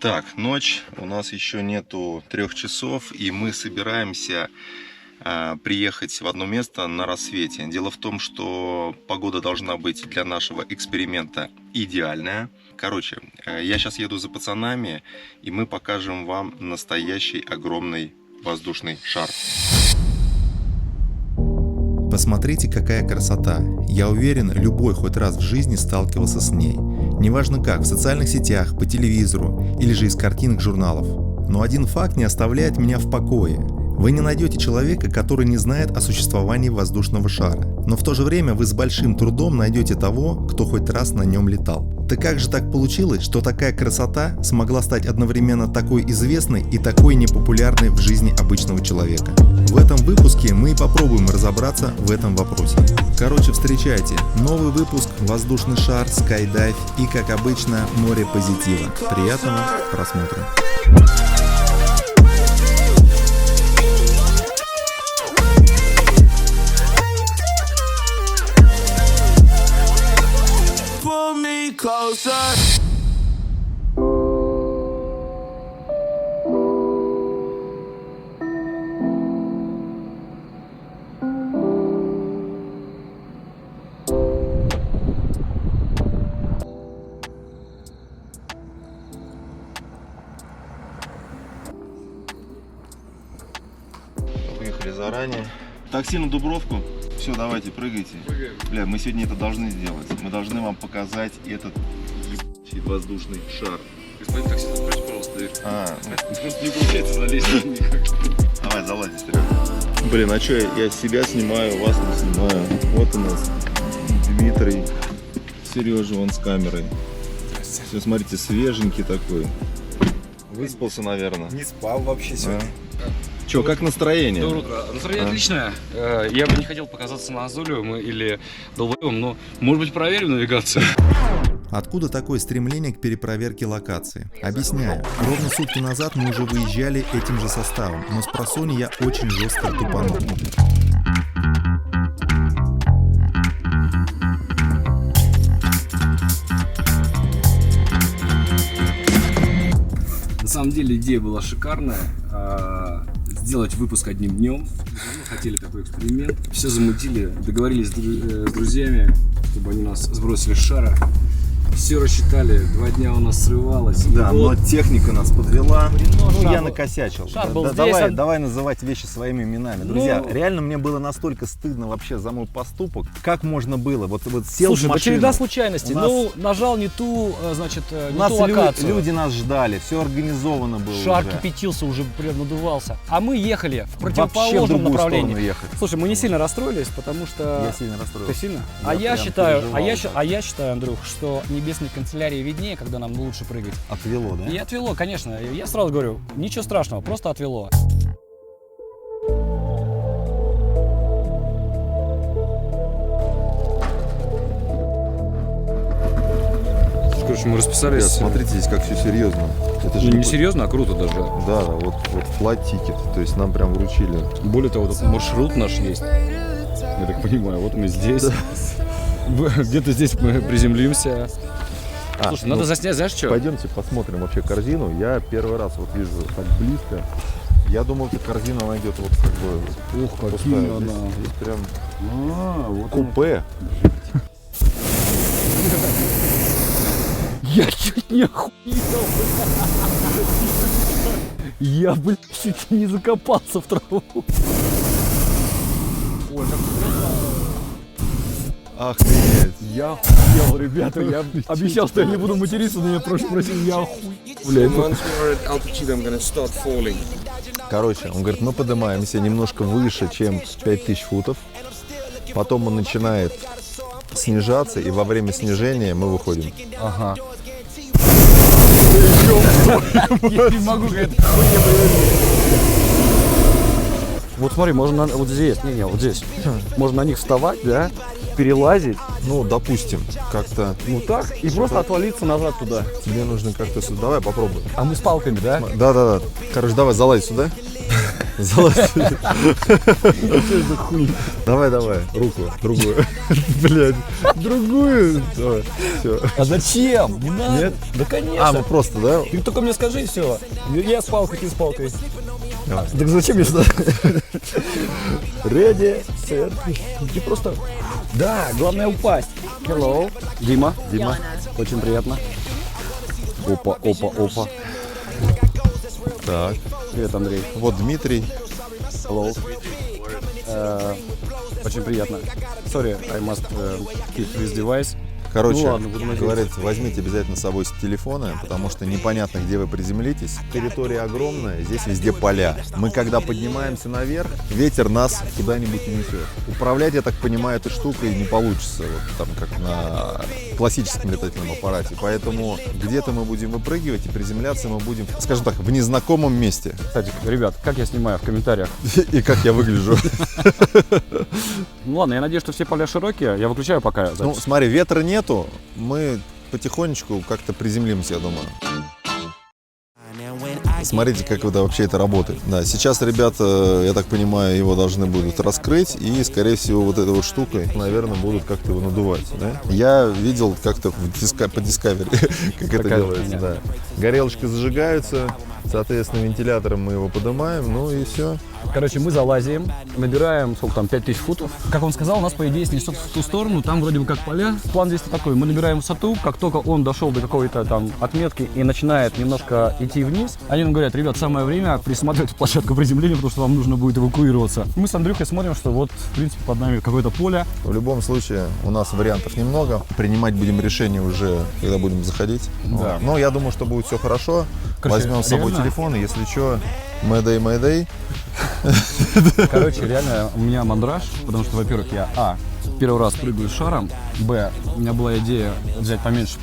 Так, ночь, у нас еще нету 3 часов, и мы собираемся приехать в одно место на рассвете. Дело в том, что погода должна быть для нашего эксперимента идеальная. Короче, я сейчас еду за пацанами, и мы покажем вам настоящий огромный воздушный шар. Посмотрите, какая красота. Я уверен, любой хоть раз в жизни сталкивался с ней. Неважно как, в социальных сетях, по телевизору или же из картинок журналов. Но один факт не оставляет меня в покое. Вы не найдете человека, который не знает о существовании воздушного шара. Но в то же время вы с большим трудом найдете того, кто хоть раз на нем летал. Так как же так получилось, что такая красота смогла стать одновременно такой известной и такой непопулярной в жизни обычного человека? В этом выпуске мы и попробуем разобраться в этом вопросе. Короче, встречайте, новый выпуск «Воздушный шар», «Скайдайв» и, как обычно, море позитива. Приятного просмотра! Closer. Выехали заранее. Такси на Дубровку. Все, давайте, прыгайте. Бля, мы сегодня это должны сделать. Мы должны вам показать этот воздушный шар. Господин таксист, откройте, пожалуйста, дверь. Просто не получается залезть никак. Давай, залазь, Серега. Блин, а что, я себя снимаю, вас не снимаю. Вот у нас Дмитрий, Сережа, он с камерой. Все, смотрите, свеженький такой. Выспался, наверное. Не спал вообще сегодня. Че, как настроение? Доброе утро. Настроение отличное. Я бы не хотел показаться назойливым или долбоебым, но, может быть, проверим навигацию? Откуда такое стремление к перепроверке локации? Объясняю. Ровно сутки назад мы уже выезжали этим же составом, но с просони я очень жестко тупанул. На самом деле идея была шикарная. Сделать выпуск одним днем. Мы хотели такой эксперимент. Все замутили, договорились с друзьями, чтобы они нас сбросили с шара. Все рассчитали, 2 дня у нас срывалось. Да, но техника нас подвела. Ну, я накосячил. Давай называть вещи своими именами. Друзья, реально мне было настолько стыдно вообще за мой поступок. Как можно было? Вот сел в машину. Череда случайностей. Нажал не ту, значит, не ту локацию. Люди нас ждали, все организовано было. Шар уже кипятился, уже прям надувался. А мы ехали в противоположном направлении. Слушай, мы не сильно расстроились, потому что... Я сильно расстроился. Ты сильно? Я считаю, Андрюх, что небесной канцелярии виднее, когда нам лучше прыгать. Отвело, да? И отвело, конечно. Я сразу говорю, ничего страшного, просто отвело. Короче, мы расписались. Смотрите, здесь как все серьезно. Это же не серьезно, а круто даже. Да, вот flight ticket, то есть нам прям вручили. Более того, вот маршрут наш есть. Я так понимаю, вот мы здесь. Где-то здесь мы приземлимся. Слушай, надо заснять, знаешь что? Пойдемте посмотрим вообще корзину. Я первый раз вот вижу так близко. Я думал, эта корзина она идет вот как бы. Ух, какие она. Здесь прям вот купе. Я чуть не охуел. Я, блядь, чуть не закопался в траву. Ой, как Охренеть. я охуел, ребята. Я обещал, что я не буду материться, но я просто просил, я охуел. Короче, он говорит, мы поднимаемся немножко выше, чем 5000 футов. Потом он начинает снижаться, и во время снижения мы выходим. Ага. Я не могу, говорит, вот смотри, можно вот здесь, вот здесь. Можно на них вставать, да, перелазить. Ну, допустим, как-то. Ну так, и просто отвалиться назад туда. Тебе нужно как-то сюда. Давай попробуем. А мы с палками, да? Да. Короче, давай залазь сюда. Давай, руку, другую. Блядь, другую. Давай, все. А зачем? Не надо. Нет? Да конечно. Ну просто, да? Ты только мне скажи все. Я с палкой, ты с палкой. Давай. Так зачем мне сюда? Ready, set. Ты просто... Да, главное упасть. Hello. Дима. Очень приятно. Опа. Так, Привет, Андрей. вот Дмитрий. Hello. Очень приятно. Sorry, I must keep this device. Короче, Ну ладно, будем говорит, возьмите обязательно с собой телефоны, потому что непонятно, где вы приземлитесь. Территория огромная, здесь везде поля. Мы когда поднимаемся наверх, ветер нас куда-нибудь унесет. Управлять, я так понимаю, этой штукой не получится, вот, там, как на классическом летательном аппарате. Поэтому где-то мы будем выпрыгивать и приземляться мы будем, скажем так, в незнакомом месте. Кстати, ребят, как я снимаю в комментариях? И как я выгляжу. Ну ладно, я надеюсь, что все поля широкие. Я выключаю пока запись. Ну, смотри, ветра нету, мы потихонечку как-то приземлимся, я думаю. Смотрите, как вообще это работает. Да, сейчас ребята, я так понимаю, его должны будут раскрыть и, скорее всего, вот этой вот штукой, наверное, будут как-то его надувать. Да? Я видел как-то по Discovery, как это делается. Да. Горелочки зажигаются, соответственно, вентилятором мы его поднимаем, ну и все. Короче, мы залазим, набираем, сколько там, 5000 футов. Как он сказал, у нас, по идее, снесет в ту сторону, там вроде бы как поля. План здесь такой, мы набираем высоту, как только он дошел до какой-то там отметки и начинает немножко идти вниз, они нам говорят, ребят, самое время присматривать площадку приземления, потому что вам нужно будет эвакуироваться. Мы с Андрюхой смотрим, что вот, в принципе, под нами какое-то поле. В любом случае, у нас вариантов немного. Принимать будем решение уже, когда будем заходить. Да. Но я думаю, что будет все хорошо. Короче, возьмем с собой реально? телефон, и если что, Mayday. Короче, реально у меня мандраж, потому что, во-первых, я первый раз прыгаю с шаром, б, у меня была идея взять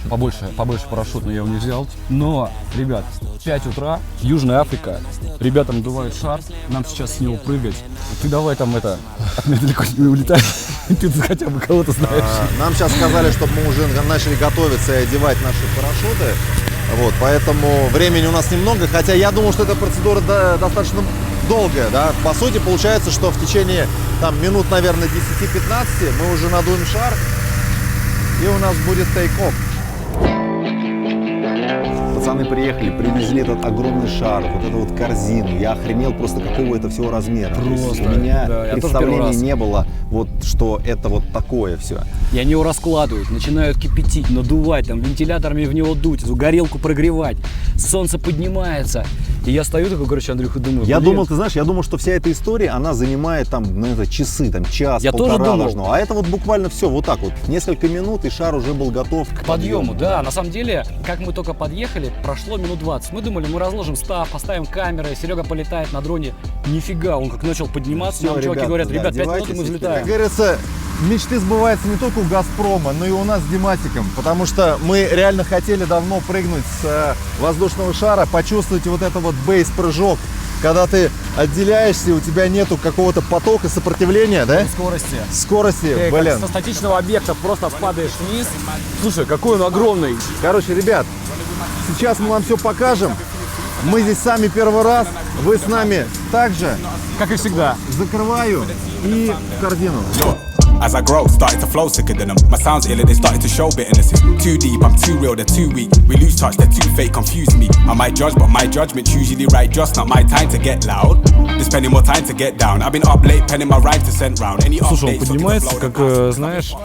побольше парашют, но я его не взял. Но, ребят, 5 утра, Южная Африка, ребята надувают шар, нам сейчас с него прыгать. Ты давай там от меня далеко не улетай, ты хотя бы кого-то знаешь. Нам сейчас сказали, чтобы мы уже начали готовиться и одевать наши парашюты. Вот, поэтому времени у нас немного, хотя я думал, что эта процедура достаточно долгая, да. По сути, получается, что в течение там минут, наверное, 10-15 мы уже надуем шар, и у нас будет тейк-офф. Пацаны приехали, привезли этот огромный шар, вот эту вот корзину. Я охренел просто, какого это всего размера. Просто, у меня да, представления не было, вот, что это вот такое все. И они его раскладывают, начинают кипятить, надувать, там, вентиляторами в него дуть, эту горелку прогревать, солнце поднимается. И я стою такой, короче, Андрюха, думаю, Я думал, ты знаешь, что вся эта история, она занимает там, наверное, часы, там, час, Я полтора тоже думал. должно. А это вот буквально все, вот так вот. Несколько минут, и шар уже был готов к подъему, да. На самом деле, как мы только подъехали, прошло минут 20. Мы думали, мы разложим став, поставим камеры, Серега полетает на дроне. Нифига, он как начал подниматься, Всё, нам чуваки ребята, говорят, да, ребят, 5 минут и мы одевайтесь. взлетаем. Как говорится, мечты сбываются не только у «Газпрома», но и у нас с Димасиком. Потому что мы реально хотели давно прыгнуть с воздушного шара, почувствовать вот это вот бейс-прыжок. Когда ты отделяешься, у тебя нету какого-то потока сопротивления, да? Скорости, блин. Со статичного объекта просто падаешь вниз. Слушай, какой он огромный. Короче, ребят, сейчас мы вам все покажем. Мы здесь сами первый раз, вы с нами также. Как и всегда. Закрываю и в корзину. As I grow, started to flow sicker than them. My sounds ill, they started to show bitterness. It's too deep, I'm too real, they're too weak. We lose touch, they're too fake, confuse me. I might judge, but my judgment's usually right. Just not my time to get loud. They're spending more time to get down. I've been up late, penning my rhymes to send round. Any Слушай, он updates, поднимается, как, знаешь,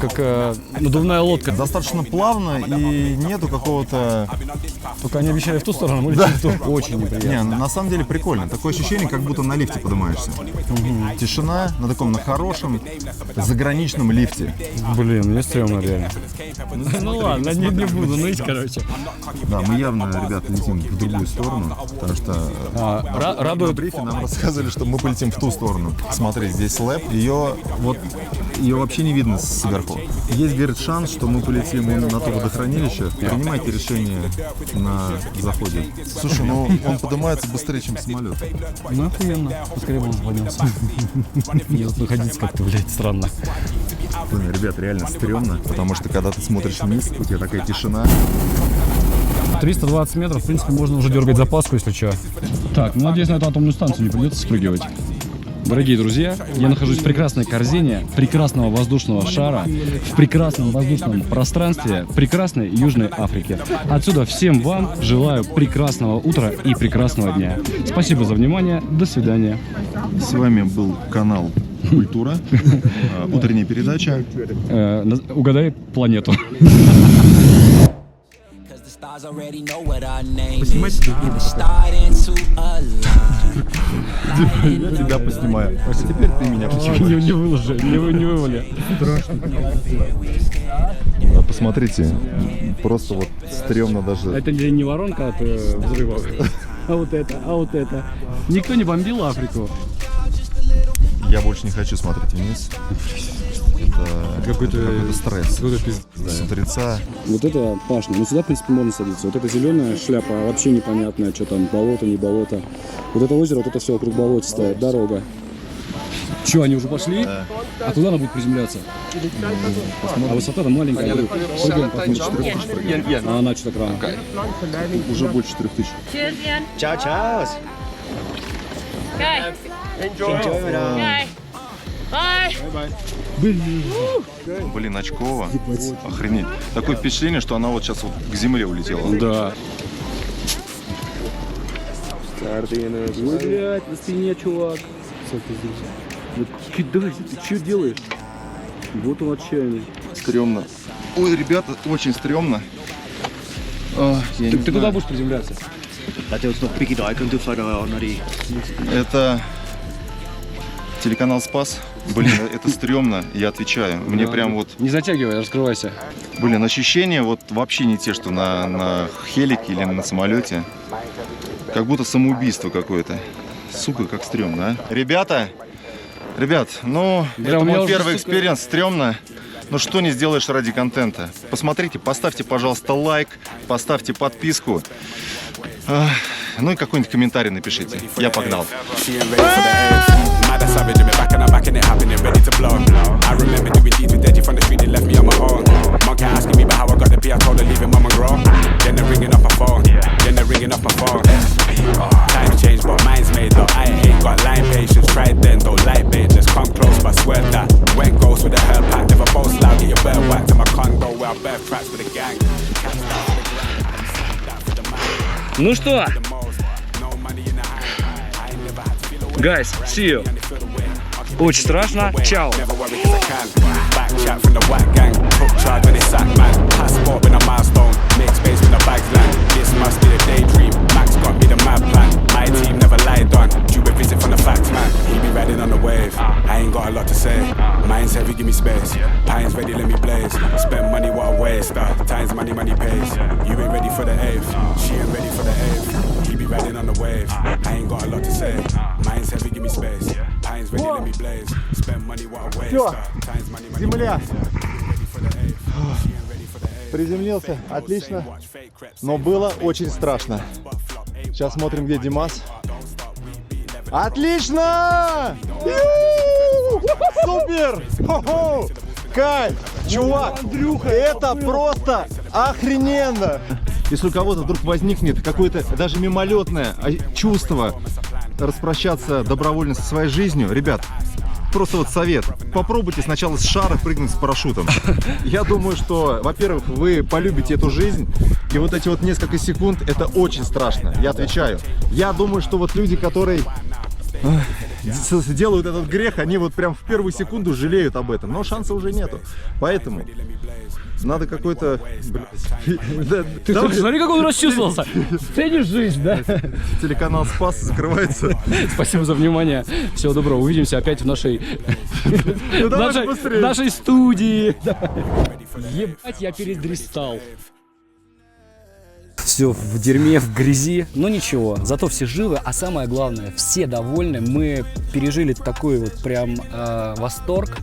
как надувная лодка. Достаточно плавно и нету какого-то... Только они обещали в ту сторону, мы летим в ту. Очень неприятно. Не, на самом деле прикольно. Такое ощущение, как будто на лифте поднимаешься. Тишина на таком, на хорошем заграничном лифте. Блин, мне стрёмно реально. Ну ладно, не буду ныть, короче. Да, мы явно, ребята, летим в другую сторону, потому что радует. в брифе нам рассказывали, что мы полетим в ту сторону. Смотри, здесь лэп, ее вообще не видно сверху. Есть, говорит, шанс, что мы полетим на то водохранилище. Принимайте решение на заходе. Слушай, ну он поднимается быстрее, чем самолет. Ну охуенно, поскорее бы он поднялся. Мне тут находиться как-то, блядь, странно. Блин, ребят, реально стрёмно, потому что когда ты смотришь вниз, у тебя такая тишина. В 320 метров, в принципе, можно уже дергать запаску, если что. Так, ну, надеюсь, на эту атомную станцию не придется спрыгивать. Дорогие друзья, я нахожусь в прекрасной корзине прекрасного воздушного шара в прекрасном воздушном пространстве прекрасной Южной Африки. Отсюда всем вам желаю прекрасного утра и прекрасного дня. Спасибо за внимание. До свидания. С вами был канал Культура, утренняя передача. Угадай планету. Поснимайте я тебя поснимаю. А теперь ты меня поснимаешь. Не выложи, не вывали. Посмотрите, просто вот стрёмно даже. Это не воронка от взрывов. А вот это. Никто не бомбил Африку. Я больше не хочу смотреть вниз. Это какой-то стресс. С утреца. Вот это пашня. Ну сюда, в принципе, можно садиться. Вот эта зеленая шляпа вообще непонятная, что там, болото, не болото. Вот это озеро, вот это все вокруг болотистое, дорога. Че, они уже пошли? Да. А куда она будет приземляться? А высота-то маленькая. Прыгаем, как а она что так рано? Уже больше 4000. Cheers, Ian. Ciao, ciao. Okay. Enjoy. Okay. Bye. Блин, очково. Охренеть. Такое впечатление, что она вот сейчас вот к земле улетела. Да. Блять, на спине, чувак. Кидай, ты что делаешь? Вот он отчаянный. Стрёмно. Ой, ребята, очень стрёмно. Ты куда будешь приземляться? Это телеканал Спас. Блин, это стрёмно, я отвечаю. Мне прям вот... Не затягивай, раскрывайся. Блин, ощущения вот вообще не те, что на хелике или на самолете. Как будто самоубийство какое-то. Сука, как стрёмно, а. Ребят, ну, это мой первый экспириенс, стрёмно. Но что не сделаешь ради контента. Посмотрите, поставьте, пожалуйста, лайк, поставьте подписку. Ну и какой-нибудь комментарий напишите. Я погнал. Mad savage, me back and I'm back in it, happening, ready to blow. I remember doing deeds with Deji from the street, they left me on my own. Monkey asking me about how I got the P, I told her leave it, mama grow. Then they're ringing up my phone, Times change, but mine's made though. I ain't got line patience, tried then, don't like bait, just come close, but swear that. Went ghost with a hell pack, never boast loud, get your bear whacked to my condo, where I bear tracks with the gang. Ну что? Guys, see you. Очень страшно. Чао. Backchat from the whack gang, took charge when it's sack man. Passport been a milestone, make space when the bags land. This must be the daydream, Max got me the mad plan. My team never lied on, due a visit from the facts man. He be riding on the wave, I ain't got a lot to say. Mine's heavy, give me space, Pine's ready, let me blaze. Spend money, what a waste, times money pays. You ain't ready for the eighth, she ain't ready for the eighth. He be riding on the wave, I ain't got a lot to say. Mine's heavy, give me space, Pine's ready, let me blaze. Spend money, what a waste, times money pays. Земля. Приземлился, отлично, но было очень страшно. Сейчас смотрим, где Димас. Отлично! Супер! Хо-хо! Кайф! Чувак, это просто охрененно! Если у кого-то вдруг возникнет какое-то даже мимолетное чувство распрощаться добровольно со своей жизнью, ребят, просто вот совет. Попробуйте сначала с шара прыгнуть с парашютом. Я думаю, что, во-первых, вы полюбите эту жизнь. И вот эти вот несколько секунд, это очень страшно. Я отвечаю. Я думаю, что вот люди, которые делают этот грех, они вот прям в первую секунду жалеют об этом. Но шанса уже нету. Поэтому надо какой-то... Ты смотри, как он расчувствовался. Ценишь жизнь, да? Телеканал Спас закрывается. Спасибо за внимание. Всего доброго. Увидимся опять в нашей студии. Ебать, я передристал. Все в дерьме, в грязи, но ничего, зато все живы, а самое главное, все довольны. Мы пережили такой вот прям восторг.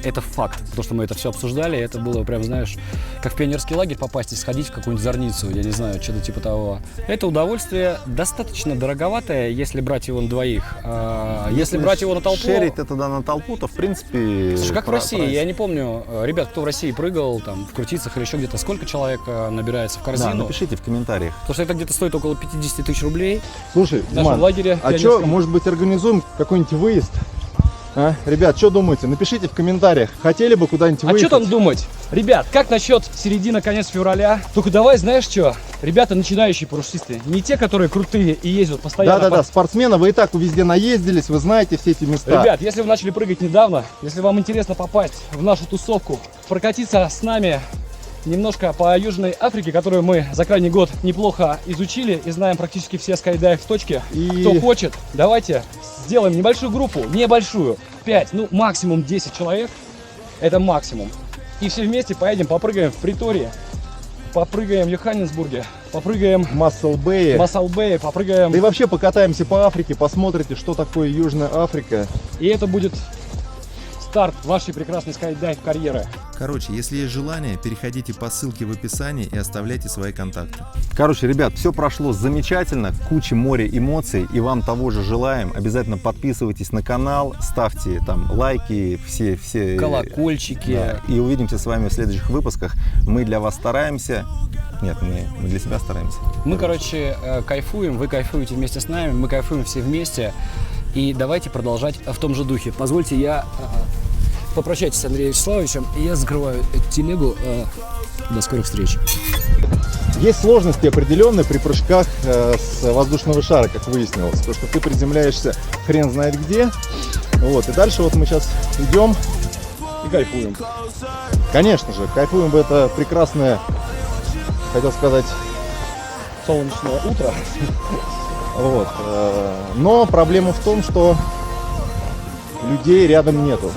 это факт, потому что мы это все обсуждали, это было прям, знаешь, как в пионерский лагерь попасть и сходить в какую-нибудь зорницу, я не знаю, что-то типа того. Это удовольствие достаточно дороговатое, если брать его на двоих. Если брать его на толпу... Шерить это на толпу, то в принципе... Слушай, как в России, я не помню, ребят, кто в России прыгал, там, в Крутицах или еще где-то, сколько человек набирается в корзину? Да, напишите в комментариях. Потому что это где-то стоит около 50 тысяч рублей. Слушай, В нашем лагере а что, может быть, организуем какой-нибудь выезд? А? Ребят, что думаете? Напишите в комментариях, хотели бы куда-нибудь выехать? А что там думать? Ребят, как насчет середина-конец февраля? Только давай, знаешь что? Ребята начинающие парашютисты, не те, которые крутые и ездят постоянно. Да-да-да, спортсмены, вы и так везде наездились, вы знаете все эти места. Ребят, если вы начали прыгать недавно, если вам интересно попасть в нашу тусовку, прокатиться с нами немножко по Южной Африке, которую мы за крайний год неплохо изучили и знаем практически все скайдайв-точки. Кто хочет, давайте сделаем небольшую группу, небольшую, 5, ну максимум 10 человек, это максимум. И все вместе поедем, попрыгаем в Притории, попрыгаем в Йоханнесбурге, попрыгаем в Масал-Бэе, попрыгаем... Да и вообще покатаемся по Африке, посмотрите, что такое Южная Африка. И это будет старт вашей прекрасной скайдайв-карьеры. Короче, если есть желание, переходите по ссылке в описании и оставляйте свои контакты. Короче, ребят, все прошло замечательно, куча моря эмоций, и вам того же желаем. Обязательно подписывайтесь на канал, ставьте там лайки, все колокольчики. Да. И увидимся с вами в следующих выпусках. Мы для вас стараемся. Нет, мы для себя стараемся. Мы, короче, кайфуем, вы кайфуете вместе с нами, мы кайфуем все вместе. И давайте продолжать в том же духе. Позвольте, я попрощайтесь с Андреем Вячеславовичем, и я закрываю эту телегу. До скорых встреч. Есть сложности определенные при прыжках с воздушного шара, как выяснилось. Потому что ты приземляешься хрен знает где. Вот, и дальше вот мы сейчас идем и кайфуем. Конечно же, кайфуем в это прекрасное, хотел сказать, солнечное утро. Вот. Но проблема в том, что людей рядом нету.